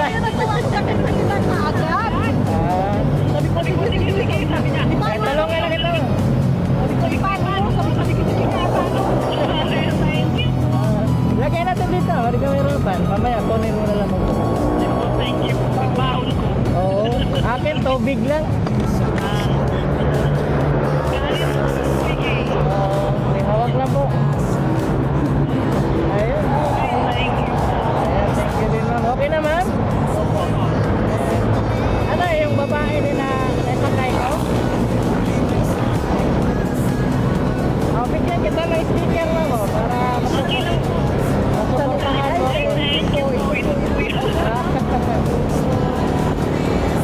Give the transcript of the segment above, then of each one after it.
Kaya nagtawa ko sa akin kanina na agad. Sabi ko, sige, sabi niya. Ay, talungan na kita. Sabi ko, paano? Sabi ko, sige, paano? Lagay natin dito, hindi ka mayroon. Mamaya, kunin mo na lang mo. Thank you. Pagbaon ko. Oo, akin tubig lang. May hawak lang po. Ayun. Ayan, thank you din ma'am. Okay na ma'am? Ano yung babae din na nasakay ko? Bigyan kita ng sticker lang mo para masuportahan mo.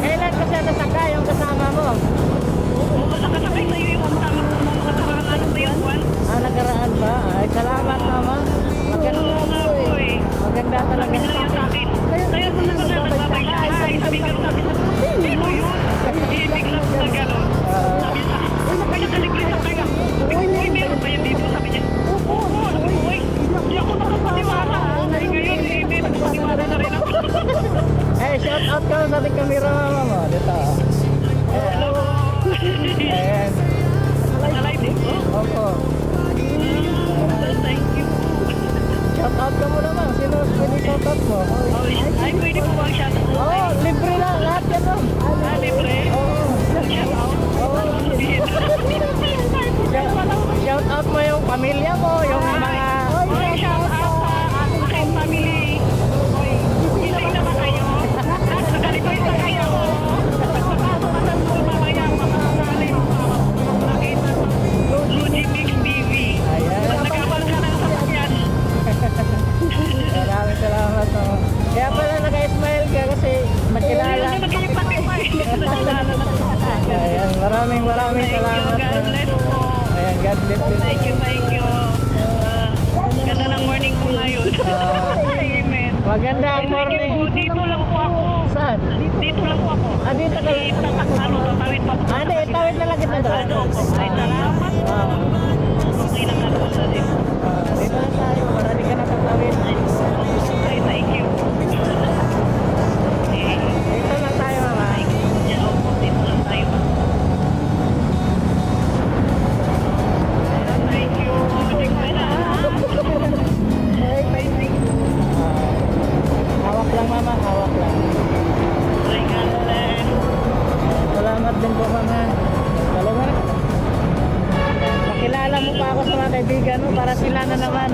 Kailan ka siya nasakay yung kasama mo? Nagaraan ba? Ay, salamat naman. Maganda talaga. Kaya ko na nagbabay siya. Sabi ko, sino yun? Ibig lang na gano'n. Sabi niya, kaya naliglis ang kaya. Uy, meron ba yun dito? Sabi niya, uy, hindi ako nakapaniwala. Ay, ngayon, hindi nakapaniwala na rin ako. Eh, shout out ka sa ating kamera mama mo. Dito. Ayan. Nalive dito? Opo. Thank you. Shout out ka muna ma'am. Sino pwede shout out mo? Ay, pwede po bang shout out? Oo, libre lang. Lahat yan ma'am. Libre? Oo. Shout out? Oo. Shout out mo yung pamilya mo, yung mga... Oy, shout out sa aking family. Oy, gising naman kayo. Nakalipay pa kayo. Pagpapasok ko mamaya, makakasalim. Nakita sa Luigi Mix TV. Ayan. Nagkabal ka ng sasakyan. Maraming salamat mo. Kaya pala naka-smile ka kasi magkilala. Ayan, maraming salamat. God bless po. Ayan, God bless you. Thank you. Ganda ng morning ko ngayon. Amen. Maganda ang Thank you po. morning. Dito lang po ako. Saan? Dito lang po ako. Dito ka lang. Tatawid pa po. Hindi, tawid na lang kita doon. Ay, salamat. Okay na ka po sa din. Dito na tayo, para di ka natatawid. Ay, thank you. Dito lang tayo, mama. Dito lang tayo. Thank you. Hawak lang, mama. Hawak lang. Salamat din po, mama. Salamat. Makilala mo pa ako sa mga kaibigan mo para sila na naman.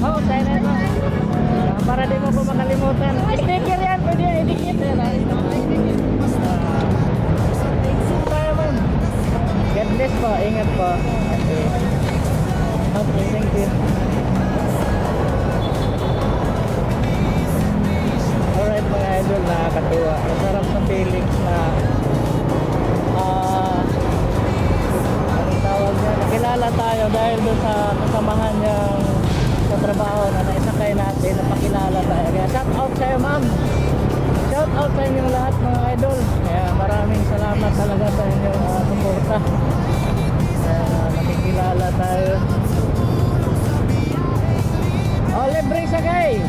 Oo, tayo na ito. Para di mo po makalimutan. Sticker yan, pwede yung idikit. Tayo, ma'am. God bless po. Ingat po. Okay, thank you. Alright mga idol, nakakatuwa. Masarap sa feelings na anong tawag niya, nakilala tayo dahil doon sa kasamahan niyang sa trabaho na naisakay natin, napakilala tayo. Kaya shout out sa'yo ma'am. Shout out sa inyong lahat mga idol. Kaya maraming salamat talaga sa inyong suporta. Kaya nakikilala tayo. Oh, libre sakay!